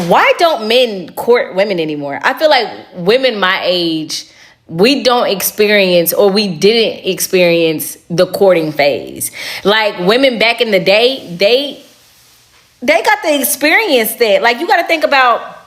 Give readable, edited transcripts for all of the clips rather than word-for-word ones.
Why don't men court women anymore? I feel like women my age, we don't experience, or we didn't experience, the courting phase. Like women back in the day, they got to experience that. Like you got to think about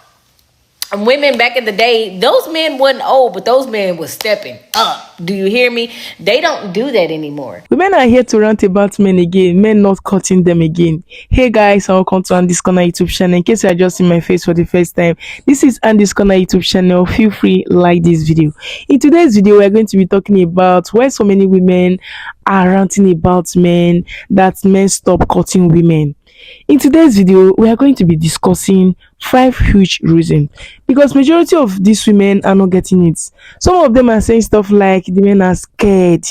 women back in the day. Those men wasn't old, but those men was stepping up. Do you hear me? They don't do that anymore. Women are here to rant about men again, men not cutting them again. Hey guys, welcome to Andy's Corner YouTube channel. In case you are just seeing my face for the first time, this is Andy's Corner YouTube channel. Feel free like this video. In today's video, we are going to be talking about why so many women are ranting about men, that men stop cutting women. In today's video, we are going to be discussing 5 huge reasons, because majority of these women are not getting it. Some of them are saying stuff like the men are scared.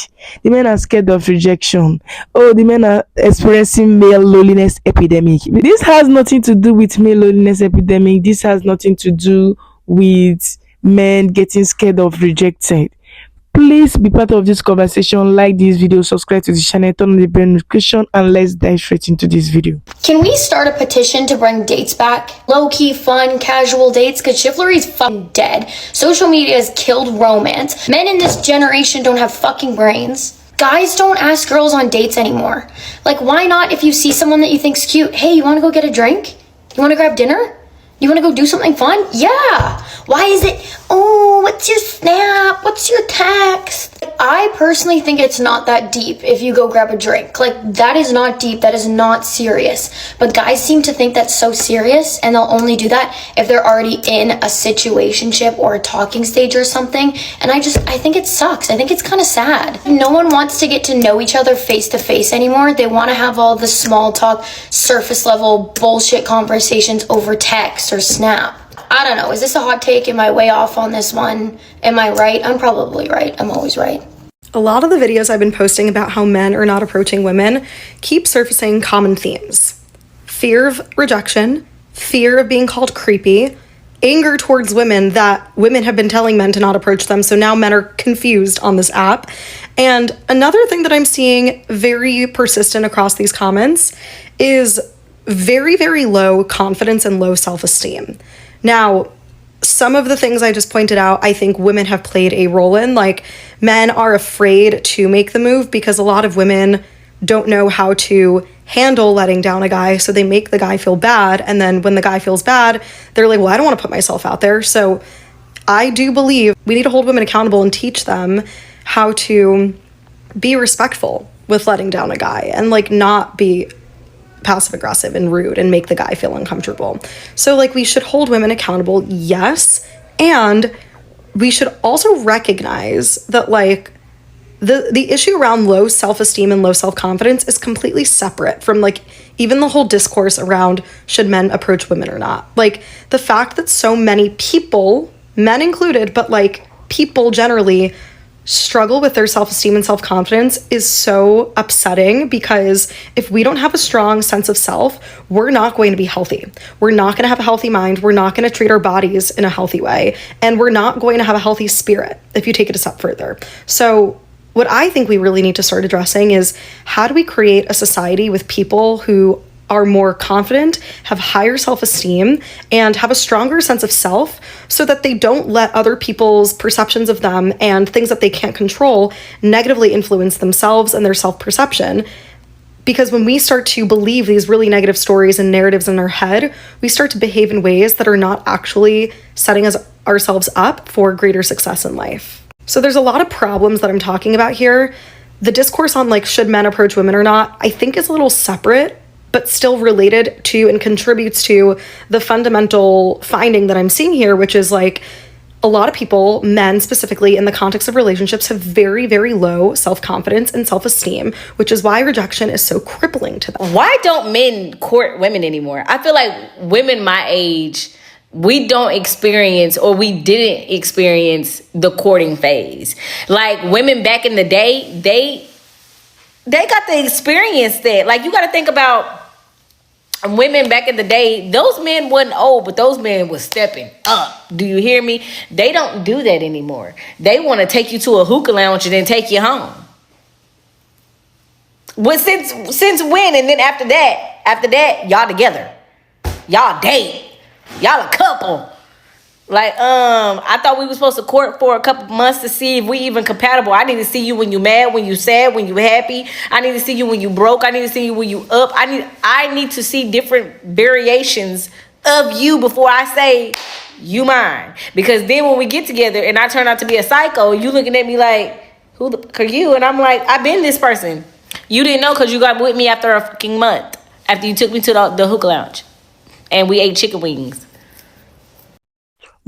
The men are scared of rejection. Oh, the men are experiencing male loneliness epidemic. This has nothing to do with male loneliness epidemic. This has nothing to do with men getting scared of rejected. Please be part of this conversation, like this video, subscribe to the channel, turn on the bell notification, and let's dive straight into this video. Can we start a petition to bring dates back? Low-key, fun, casual dates? Because chivalry is fucking dead. Social media has killed romance. Men in this generation don't have fucking brains. Guys don't ask girls on dates anymore. Like, why not, if you see someone that you think's cute, hey, you want to go get a drink? You want to grab dinner? You want to go do something fun? Yeah. Why is it, oh, what's your snap? What's your text? I personally think it's not that deep if you go grab a drink. Like, that is not deep. That is not serious. But guys seem to think that's so serious, and they'll only do that if they're already in a situationship or a talking stage or something. And I think it sucks. I think it's kind of sad. No one wants to get to know each other face to face anymore. They want to have all the small talk, surface level bullshit conversations over text or snap. I don't know. Is this a hot take? Am I way off on this one? Am I right? I'm probably right. I'm always right. A lot of the videos I've been posting about how men are not approaching women keep surfacing common themes. Fear of rejection, fear of being called creepy, anger towards women that women have been telling men to not approach them, so now men are confused on this app. And another thing that I'm seeing very persistent across these comments is very, very low confidence and low self-esteem. Now, some of the things I just pointed out, I think women have played a role in. Like, men are afraid to make the move because a lot of women don't know how to handle letting down a guy, so they make the guy feel bad. And then when the guy feels bad, they're like, well, I don't want to put myself out there. So I do believe we need to hold women accountable and teach them how to be respectful with letting down a guy and like not be passive aggressive and rude and make the guy feel uncomfortable. So like, we should hold women accountable, yes, and we should also recognize that like the issue around low self-esteem and low self-confidence is completely separate from like even the whole discourse around should men approach women or not. Like, the fact that so many people, men included, but like people generally, struggle with their self-esteem and self-confidence is so upsetting, because if we don't have a strong sense of self, we're not going to be healthy. We're not going to have a healthy mind. We're not going to treat our bodies in a healthy way. And we're not going to have a healthy spirit if you take it a step further. So what I think we really need to start addressing is, how do we create a society with people who are more confident, have higher self-esteem, and have a stronger sense of self, so that they don't let other people's perceptions of them and things that they can't control negatively influence themselves and their self-perception. Because when we start to believe these really negative stories and narratives in our head, we start to behave in ways that are not actually setting ourselves up for greater success in life. So there's a lot of problems that I'm talking about here. The discourse on like, should men approach women or not, I think is a little separate, but still related to and contributes to the fundamental finding that I'm seeing here, which is like, a lot of people, men specifically in the context of relationships, have very, very low self-confidence and self-esteem, which is why rejection is so crippling to them. Why don't men court women anymore? I feel like women my age, we don't experience, or we didn't experience, the courting phase. Like women back in the day, they got to experience that. Like, you got to think about women back in the day. Those men wasn't old, but those men was stepping up. Do you hear me? They don't do that anymore. They want to take you to a hookah lounge and then take you home. Well, since when? And then after that, y'all together. Y'all date. Y'all a couple. Like, I thought we were supposed to court for a couple months to see if we even compatible. I need to see you when you mad, when you sad, when you happy. I need to see you when you broke. I need to see you when you up. I need to see different variations of you before I say you mine. Because then when we get together and I turn out to be a psycho, you looking at me like, who the fuck are you? And I'm like, I've been this person. You didn't know because you got with me after a fucking month. After you took me to the hookah lounge. And we ate chicken wings.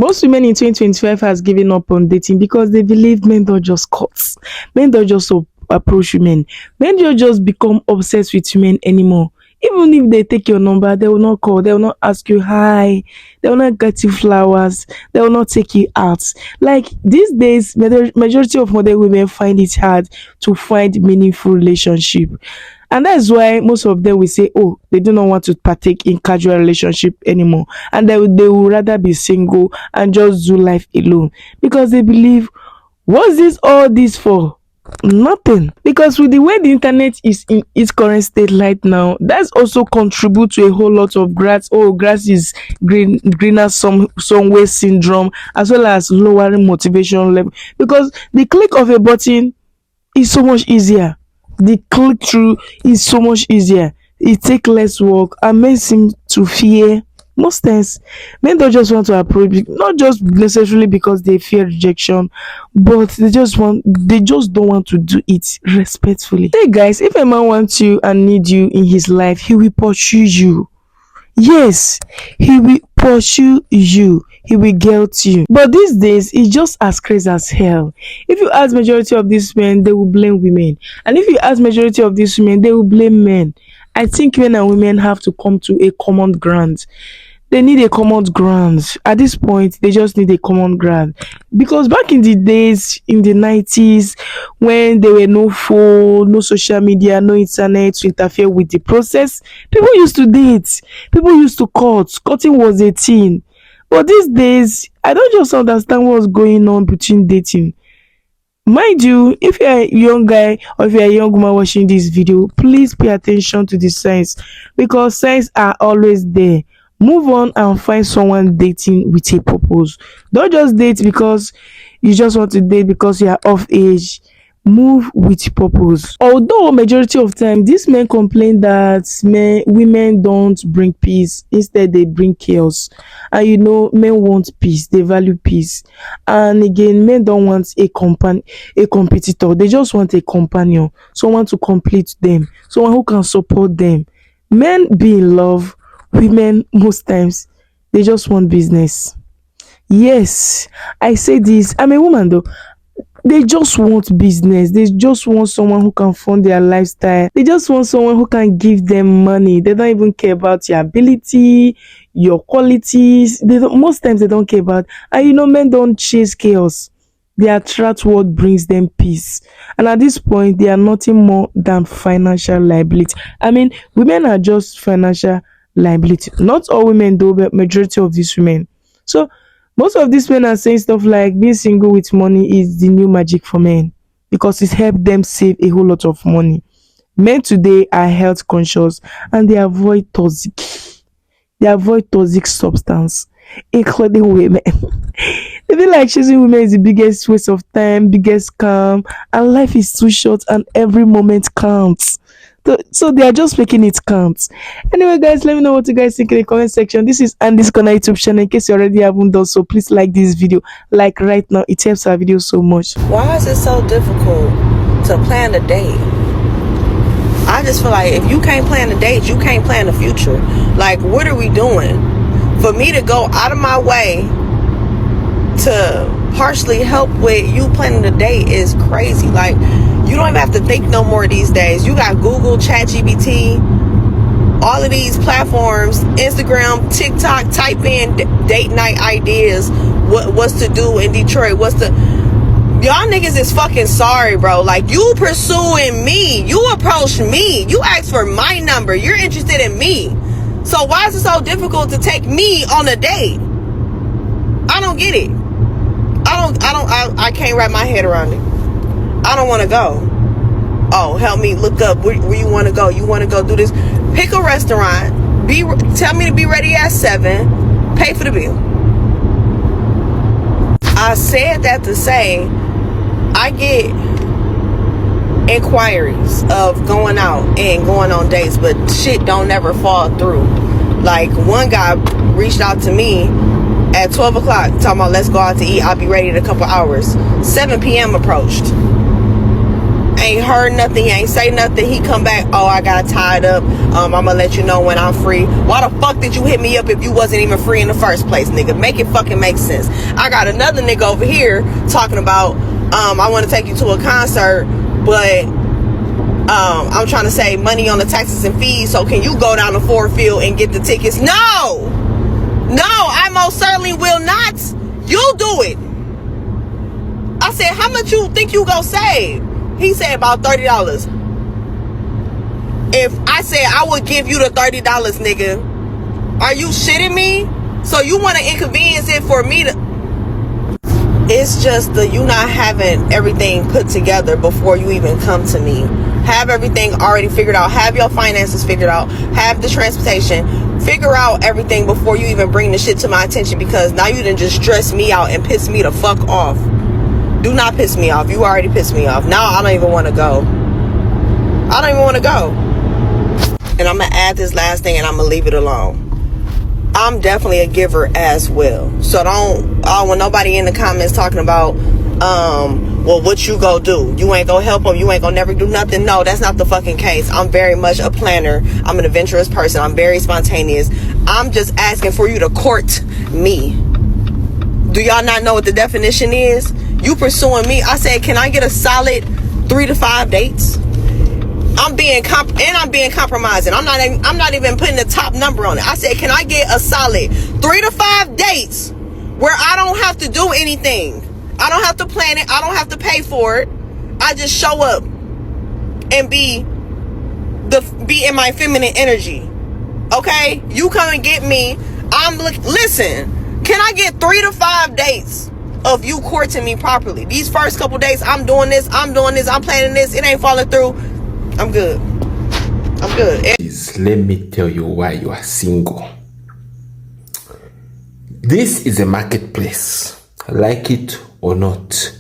Most women in 2025 has given up on dating because they believe men don't just cut. Men don't just approach women. Men don't just become obsessed with women anymore. Even if they take your number, they will not call. They will not ask you hi. They will not get you flowers. They will not take you out. Like these days, majority of modern women find it hard to find meaningful relationship. And that's why most of them will say, oh, they do not want to partake in casual relationship anymore. And they would rather be single and just do life alone. Because they believe, what's this all this for? Nothing. Because with the way the internet is in its current state right now, that's also contribute to a whole lot of grass. Oh, grass is greener somewhere syndrome, as well as lowering motivation level. Because the click of a button is so much easier. The click through is so much easier. It takes less work and men seem to fear. Most times, men don't just want to approach, not just necessarily because they fear rejection, but they just don't want to do it respectfully. Hey guys, if a man wants you and need you in his life, he will pursue you. Yes, he will pursue you. He will guilt you. But these days, it's just as crazy as hell. If you ask majority of these men, they will blame women. And if you ask majority of these women, they will blame men. I think men and women have to come to a common ground. They need a common ground. At this point, they just need a common ground. Because back in the days, in the 90s, when there were no phone, no social media, no internet to interfere with the process, people used to date. People used to court. Courting was a thing. But these days, I don't just understand what's going on between dating. Mind you, if you're a young guy or if you're a young woman watching this video, please pay attention to the signs. Because signs are always there. Move on and find someone dating with a purpose. Don't just date because you just want to date because you are of age. Move with purpose. Although majority of time these men complain that women don't bring peace, instead they bring chaos. And you know, men want peace, they value peace. And again, men don't want a competitor, they just want a companion, someone to complete them, someone who can support them. Men be in love. Women, most times, they just want business. Yes, I say this. I'm a woman though. They just want business. They just want someone who can fund their lifestyle. They just want someone who can give them money. They don't even care about your ability, your qualities. Most times they don't care about. And you know, men don't chase chaos. They attract what brings them peace. And at this point, they are nothing more than financial liability. I mean, women are just financial liability. Not all women though, but majority of these women. So most of these men are saying stuff like being single with money is the new magic for men because it helped them save a whole lot of money. Men today are health conscious and they avoid toxic substance, including women. They feel like choosing women is the biggest waste of time, biggest scam, and life is too short and every moment counts. So they are just making it count. Anyway, guys, let me know what you guys think in the comment section. This is Andy's Corner YouTube channel. In case you already haven't done so, please like this video. Like right now, it helps our video so much. Why is it so difficult to plan a date? I just feel like if you can't plan a date, you can't plan the future. Like, what are we doing? For me to go out of my way to partially help with you planning a date is crazy. Like, you don't even have to think no more these days. You got Google, ChatGPT, all of these platforms, Instagram, TikTok, type in date night ideas, what's to do in Detroit, y'all niggas is fucking sorry, bro. Like, you pursuing me, you approached me, you asked for my number, you're interested in me. So why is it so difficult to take me on a date? I don't get it. I can't wrap my head around it. I don't want to go. Oh, help me look up where you want to go. You want to go do this? Pick a restaurant. Tell me to be ready at 7. Pay for the bill. I said that to say I get inquiries of going out and going on dates, but shit don't never fall through. Like, one guy reached out to me at 12 o'clock talking about, let's go out to eat, I'll be ready in a couple hours. 7 p.m. approached. Ain't heard nothing, ain't say nothing. He come back, oh, I got tied up, I'm gonna let you know when I'm free. Why the fuck did you hit me up if you wasn't even free in the first place, nigga? Make it fucking make sense. I got another nigga over here talking about, I want to take you to a concert, but I'm trying to save money on the taxes and fees, so can you go down to Ford Field and get the tickets? No, I most certainly will not. You do it. I said, how much you think you gonna save? He said about $30. If I said I would give you the $30, nigga, are you shitting me? So you want to inconvenience it for me to... It's just the you not having everything put together before you even come to me. Have everything already figured out. Have your finances figured out. Have the transportation. Figure out everything before you even bring the shit to my attention, because now you done just stress me out and piss me the fuck off. Do not piss me off. You already pissed me off. Now I don't even want to go. I don't even want to go. And I'm going to add this last thing and I'm going to leave it alone. I'm definitely a giver as well. So when nobody in the comments talking about, well, what you go do? You ain't gonna help them. You ain't gonna never do nothing. No, that's not the fucking case. I'm very much a planner. I'm an adventurous person. I'm very spontaneous. I'm just asking for you to court me. Do y'all not know what the definition is? You pursuing me. I said, can I get a solid 3 to 5 dates? I'm being compromising. I'm not even putting the top number on it. I said, can I get a solid 3 to 5 dates where I don't have to do anything? I don't have to plan it. I don't have to pay for it. I just show up and be in my feminine energy. Okay? You come and get me. Listen, can I get 3 to 5 dates of you courting me properly? These first couple days, I'm doing this, I'm planning this, it ain't falling through. I'm good. Please, let me tell you why you are single. This is a marketplace. Like it or not,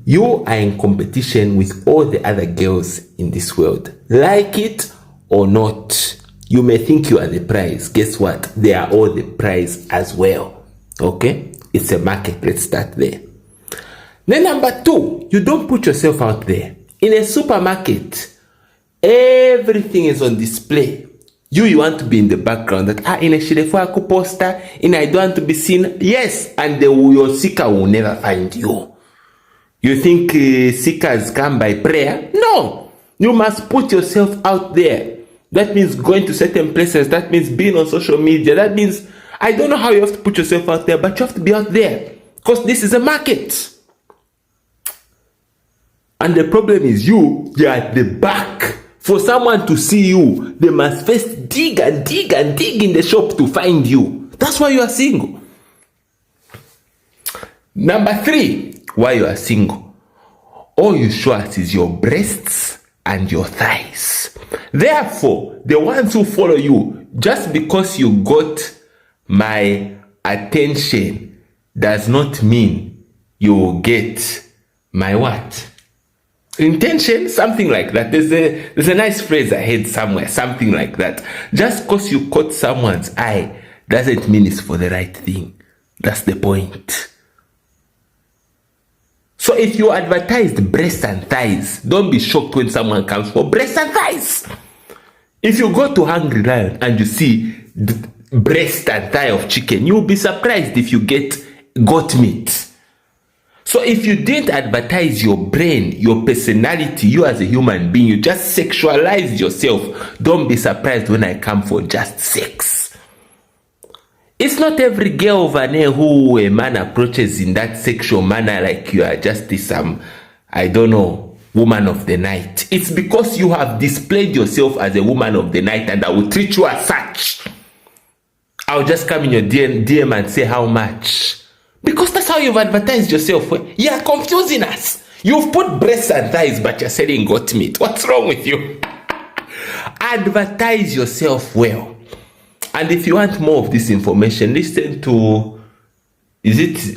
you are in competition with all the other girls in this world. Like it or not, you may think you are the prize. Guess what? They are all the prize as well. Okay? It's a market. Let's start there. Then number 2, you don't put yourself out there. In a supermarket, everything is on display. You want to be in the background, that in a Shirefo poster, and I don't want to be seen. Yes, and your seeker will never find you. You think seekers come by prayer? No, you must put yourself out there. That means going to certain places. That means being on social media. That means, I don't know how you have to put yourself out there, but you have to be out there, because this is a market. And the problem is you're at the back. For someone to see you, they must first dig and dig and dig in the shop to find you. That's why you are single. Number 3, why you are single. All you show us is your breasts and your thighs. Therefore, the ones who follow you, just because you got my attention, does not mean you will get my what? Intention, something like that. There's a nice phrase I heard somewhere, something like that. Just because you caught someone's eye doesn't mean it's for the right thing. That's the point. So if you advertised breasts and thighs, don't be shocked when someone comes for breasts and thighs. If you go to Hungry Lion and you see the breast and thigh of chicken, you'll be surprised if you get goat meat. So if you didn't advertise your brain, your personality, you as a human being, you just sexualize yourself, don't be surprised when I come for just sex. It's not every girl over there who a man approaches in that sexual manner like you are just some, I don't know, woman of the night. It's because you have displayed yourself as a woman of the night, and I will treat you as such. I'll just come in your DM and say how much. Because that's how you've advertised yourself. You're confusing us. You've put breasts and thighs, but you're selling goat meat. What's wrong with you? Advertise yourself well. And if you want more of this information, listen to,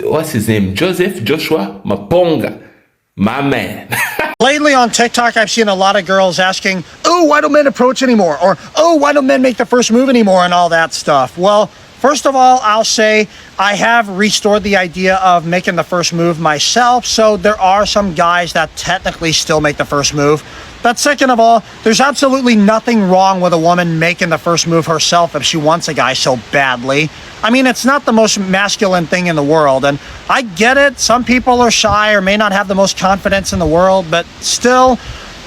what's his name? Joshua Maponga, my man. Lately on TikTok, I've seen a lot of girls asking, oh, why don't men approach anymore? Or, oh, why don't men make the first move anymore? And all that stuff. Well, first of all, I'll say I have restored the idea of making the first move myself. So there are some guys that technically still make the first move. But second of all, there's absolutely nothing wrong with a woman making the first move herself if she wants a guy so badly. I mean, it's not the most masculine thing in the world. And I get it. Some people are shy or may not have the most confidence in the world, but still,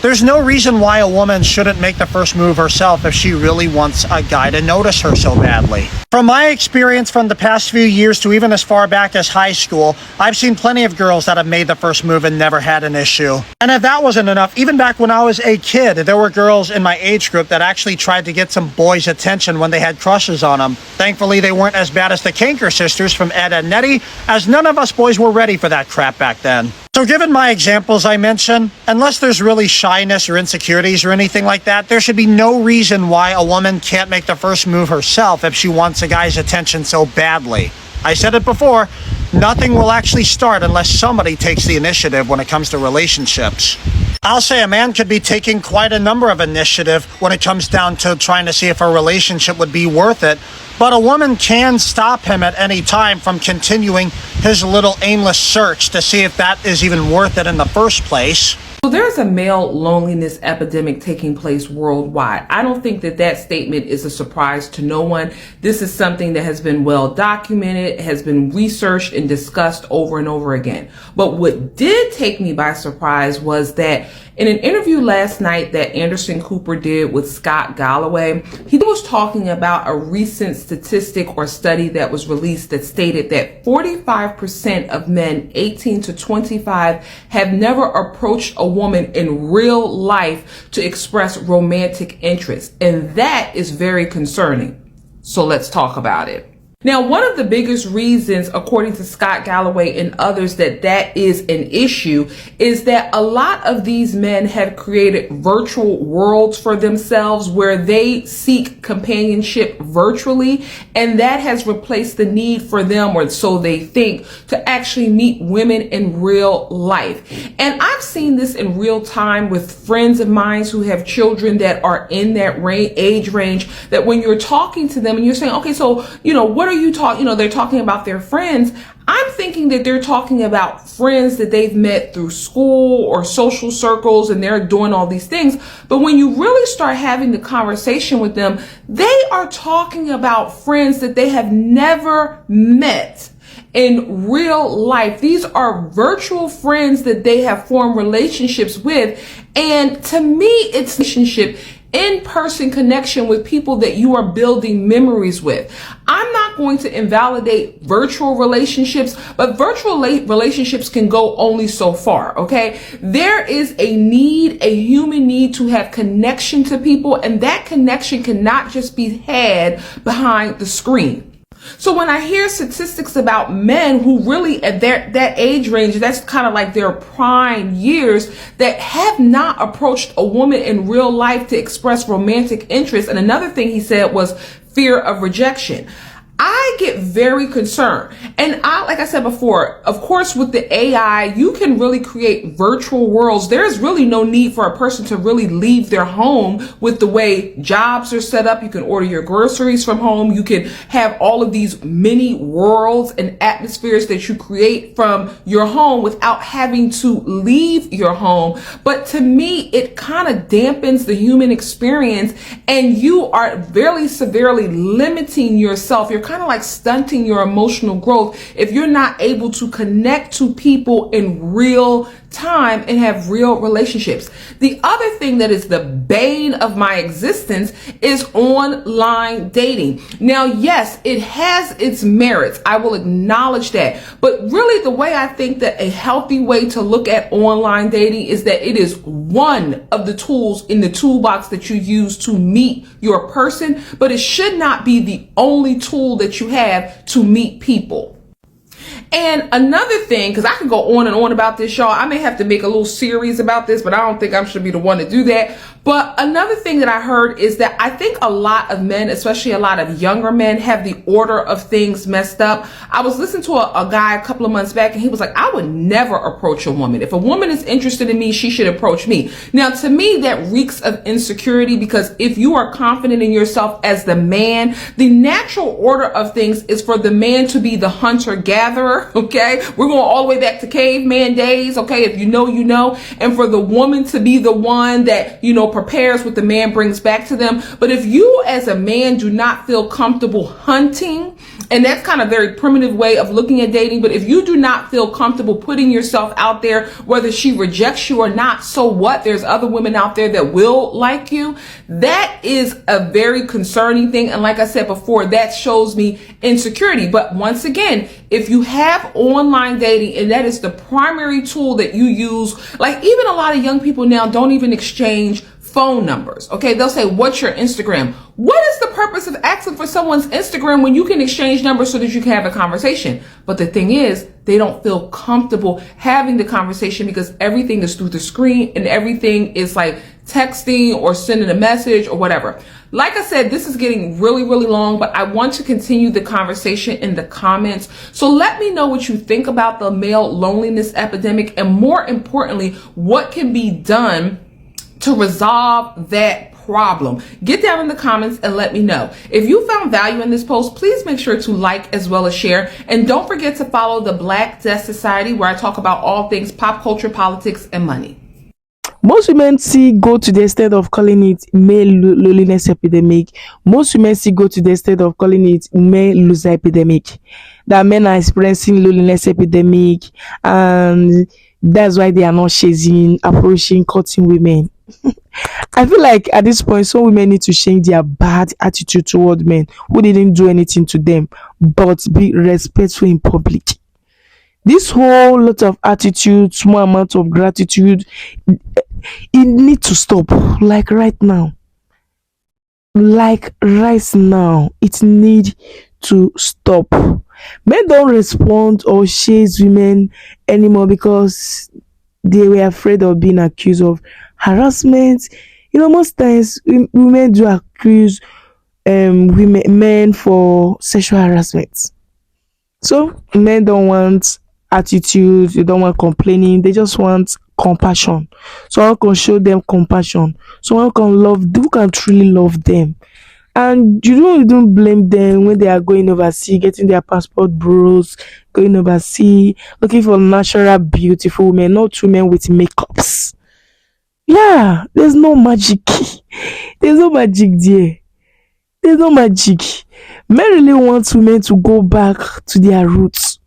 there's no reason why a woman shouldn't make the first move herself if she really wants a guy to notice her so badly. From my experience from the past few years to even as far back as high school, I've seen plenty of girls that have made the first move and never had an issue. And if that wasn't enough, even back when I was a kid, there were girls in my age group that actually tried to get some boys' attention when they had crushes on them. Thankfully, they weren't as bad as the Kanker sisters from Ed and Nettie, as none of us boys were ready for that crap back then. So given my examples I mentioned, unless there's really shyness or insecurities or anything like that, there should be no reason why a woman can't make the first move herself if she wants a guy's attention so badly. I said it before, nothing will actually start unless somebody takes the initiative when it comes to relationships. I'll say a man could be taking quite a number of initiative when it comes down to trying to see if a relationship would be worth it, but a woman can stop him at any time from continuing his little aimless search to see if that is even worth it in the first place. So there's a male loneliness epidemic taking place worldwide. I don't think that that statement is a surprise to no one. This is something that has been well documented, has been researched and discussed over and over again. But what did take me by surprise was that in an interview last night that Anderson Cooper did with Scott Galloway, he was talking about a recent statistic or study that was released that stated that 45% of men 18 to 25 have never approached a woman in real life to express romantic interest. And that is very concerning. So let's talk about it. Now, one of the biggest reasons, according to Scott Galloway and others, that is an issue is that a lot of these men have created virtual worlds for themselves where they seek companionship virtually, and that has replaced the need for them, or so they think, to actually meet women in real life. And I've seen this in real time with friends of mine who have children that are in that age range, that when you're talking to them and you're saying, okay, so, what are you talking, they're talking about their friends. I'm thinking that they're talking about friends that they've met through school or social circles, and they're doing all these things. But when you really start having the conversation with them, they are talking about friends that they have never met in real life. These are virtual friends that they have formed relationships with. And to me, it's relationship, in-person connection with people that you are building memories with. I'm not going to invalidate virtual relationships, but virtual relationships can go only so far, okay? There is a need, a human need to have connection to people, and that connection cannot just be had behind the screen. So when I hear statistics about men who really at that age range, that's kind of like their prime years, that have not approached a woman in real life to express romantic interest. And another thing he said was fear of rejection. I get very concerned. And like I said before, of course, with the AI, you can really create virtual worlds. There's really no need for a person to really leave their home with the way jobs are set up. You can order your groceries from home. You can have all of these mini worlds and atmospheres that you create from your home without having to leave your home. But to me, it kind of dampens the human experience, and you are very severely limiting yourself. You're kind of like stunting your emotional growth if you're not able to connect to people in real time and have real relationships. The other thing that is the bane of my existence is online dating. Now, yes, it has its merits. I will acknowledge that. But really, the way I think that a healthy way to look at online dating is that it is one of the tools in the toolbox that you use to meet your person, but it should not be the only tool that you have to meet people. And another thing, because I could go on and on about this, y'all, I may have to make a little series about this, but I don't think I should be the one to do that. But another thing that I heard is that I think a lot of men, especially a lot of younger men, have the order of things messed up. I was listening to a guy a couple of months back, and he was like, I would never approach a woman. If a woman is interested in me, she should approach me. Now, to me, that reeks of insecurity, because if you are confident in yourself as the man, the natural order of things is for the man to be the hunter-gatherer, okay? We're going all the way back to caveman days, okay? If you know, you know. And for the woman to be the one that, you know, prepares what the man brings back to them. But if you as a man do not feel comfortable hunting, and that's kind of a very primitive way of looking at dating, but if you do not feel comfortable putting yourself out there, whether she rejects you or not, so what? There's other women out there that will like you. That is a very concerning thing. And like I said before, that shows me insecurity. But once again, if you have online dating and that is the primary tool that you use, like even a lot of young people now don't even exchange phone numbers. Okay, they'll say, what's your Instagram? What is the purpose of asking for someone's Instagram when you can exchange numbers so that you can have a conversation? But the thing is, they don't feel comfortable having the conversation because everything is through the screen and everything is like texting or sending a message or whatever. Like I said, this is getting really, really long, but I want to continue the conversation in the comments. So let me know what you think about the male loneliness epidemic, and more importantly, what can be done to resolve that problem. Get down in the comments and let me know. If you found value in this post, please make sure to like as well as share. And don't forget to follow the Black Death Society, where I talk about all things pop culture, politics, and money. Most women see go to the extent of calling it male loneliness epidemic. Most women see go to the extent of calling it male loser epidemic. That men are experiencing loneliness epidemic, and that's why they are not chasing, approaching, courting women. I feel like at this point, some women need to change their bad attitude toward men who didn't do anything to them, but be respectful in public. This whole lot of attitude, small amount of gratitude, it need to stop. Like right now, it need to stop. Men don't respond or chase women anymore because they were afraid of being accused of harassment. You know, most times women do accuse men for sexual harassment. So men don't want attitude, they don't want complaining, they just want compassion. Someone can show them compassion. Someone can love, who can truly love them. And you don't even blame them when they are going overseas, getting their passport bureaus, going overseas, looking for natural, beautiful women, not women with makeups. Yeah, there's no magic. There's no magic there. There's no magic. Men really want women to go back to their roots.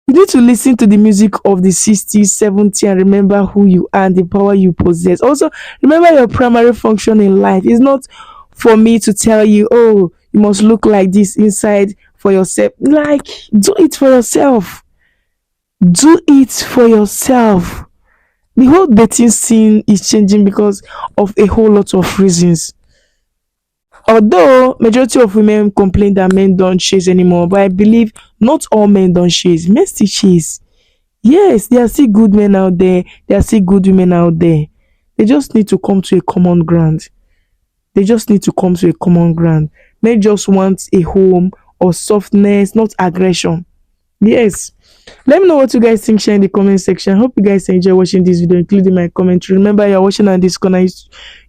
You need to listen to the music of the 60s, 70s, and remember who you are and the power you possess. Also, remember your primary function in life. It's not for me to tell you, oh, you must look like this inside for yourself. Like, do it for yourself. Do it for yourself. The whole dating scene is changing because of a whole lot of reasons. Although majority of women complain that men don't chase anymore, but I believe not all men don't chase. Men still chase. Yes, there are still good men out there. There are still good women out there. They just need to come to a common ground. Men just want a home or softness, not aggression. Yes. Let me know what you guys think. Share in the comment section. Hope you guys enjoy watching this video, including my commentary. Remember, you're watching on this corner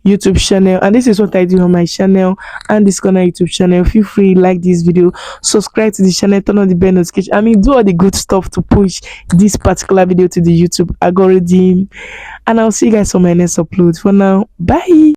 YouTube channel, and this is what I do on my channel and this corner YouTube channel. Feel free, like this video, subscribe to the channel, turn on the bell notification. I mean, do all the good stuff to push this particular video to the YouTube algorithm. And I'll see you guys on my next upload. For now, bye.